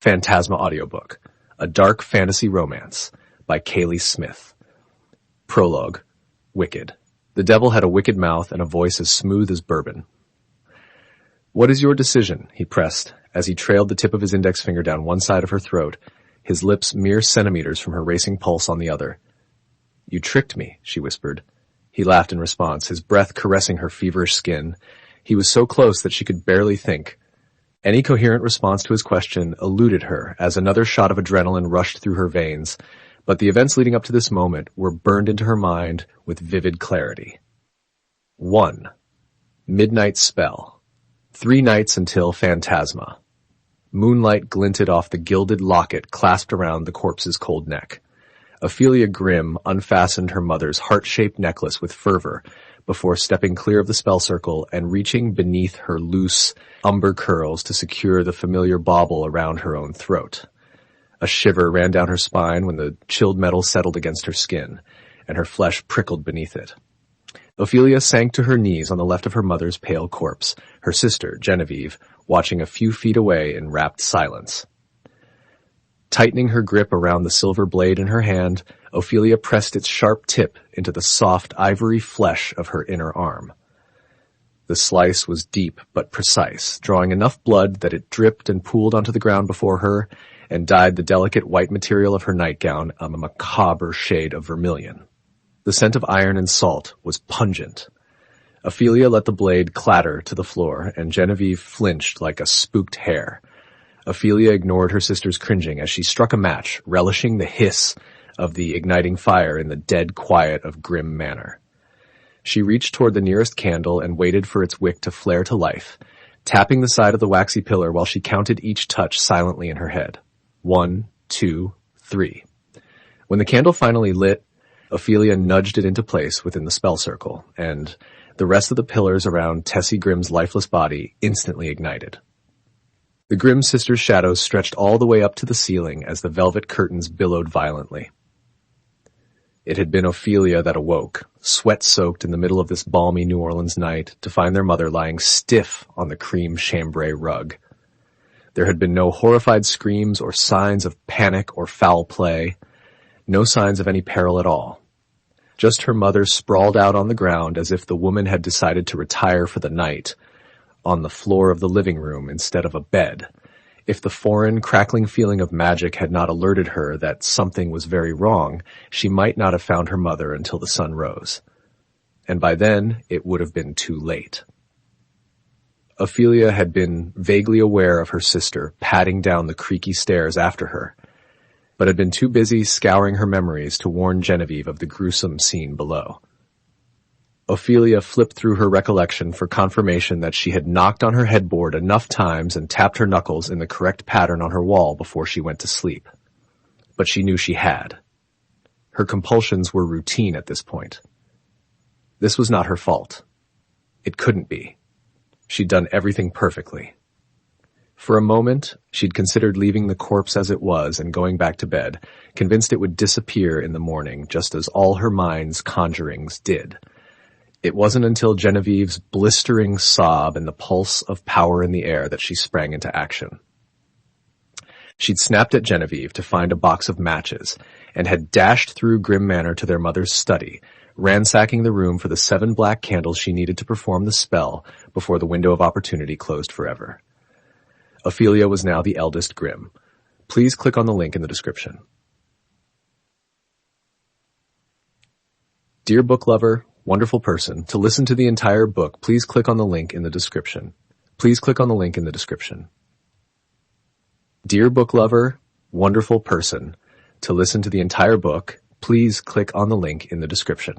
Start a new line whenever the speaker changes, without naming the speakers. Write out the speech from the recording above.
Phantasma Audiobook, a dark fantasy romance by Kaylee Smith. Prologue, Wicked. The devil had a wicked mouth and a voice as smooth as bourbon. "What is your decision?" he pressed, as he trailed the tip of his index finger down one side of her throat, his lips mere centimeters from her racing pulse on the other. "You tricked me," she whispered. He laughed in response, his breath caressing her feverish skin. He was so close that she could barely think. Any coherent response to his question eluded her as another shot of adrenaline rushed through her veins, but the events leading up to this moment were burned into her mind with vivid clarity. 1. Midnight spell. 3 nights until Phantasma. Moonlight glinted off the gilded locket clasped around the corpse's cold neck. Ophelia Grimm unfastened her mother's heart-shaped necklace with fervor before stepping clear of the spell circle and reaching beneath her loose, umber curls to secure the familiar bauble around her own throat. A shiver ran down her spine when the chilled metal settled against her skin, and her flesh prickled beneath it. Ophelia sank to her knees on the left of her mother's pale corpse, her sister, Genevieve, watching a few feet away in rapt silence. Tightening her grip around the silver blade in her hand, Ophelia pressed its sharp tip into the soft ivory flesh of her inner arm. The slice was deep but precise, drawing enough blood that it dripped and pooled onto the ground before her and dyed the delicate white material of her nightgown a macabre shade of vermilion. The scent of iron and salt was pungent. Ophelia let the blade clatter to the floor, and Genevieve flinched like a spooked hare. Ophelia ignored her sister's cringing as she struck a match, relishing the hiss of the igniting fire in the dead quiet of Grimm Manor. She reached toward the nearest candle and waited for its wick to flare to life, tapping the side of the waxy pillar while she counted each touch silently in her head. 1, 2, 3. When the candle finally lit, Ophelia nudged it into place within the spell circle, and the rest of the pillars around Tessie Grimm's lifeless body instantly ignited. The Grimm sisters' shadows stretched all the way up to the ceiling as the velvet curtains billowed violently. It had been Ophelia that awoke, sweat-soaked in the middle of this balmy New Orleans night, to find their mother lying stiff on the cream chambray rug. There had been no horrified screams or signs of panic or foul play, no signs of any peril at all. Just her mother sprawled out on the ground as if the woman had decided to retire for the night, on the floor of the living room instead of a bed. If the foreign, crackling feeling of magic had not alerted her that something was very wrong, she might not have found her mother until the sun rose. And by then, it would have been too late. Ophelia had been vaguely aware of her sister padding down the creaky stairs after her, but had been too busy scouring her memories to warn Genevieve of the gruesome scene below. Ophelia flipped through her recollection for confirmation that she had knocked on her headboard enough times and tapped her knuckles in the correct pattern on her wall before she went to sleep. But she knew she had. Her compulsions were routine at this point. This was not her fault. It couldn't be. She'd done everything perfectly. For a moment, she'd considered leaving the corpse as it was and going back to bed, convinced it would disappear in the morning, just as all her mind's conjurings did. It wasn't until Genevieve's blistering sob and the pulse of power in the air that she sprang into action. She'd snapped at Genevieve to find a box of matches and had dashed through Grimm Manor to their mother's study, ransacking the room for the 7 black candles she needed to perform the spell before the window of opportunity closed forever. Ophelia was now the eldest Grimm. Please click on the link in the description. Dear book lover, wonderful person, to listen to the entire book, please click on the link in the description. Please click on the link in the description. Dear book lover, wonderful person, to listen to the entire book, please click on the link in the description.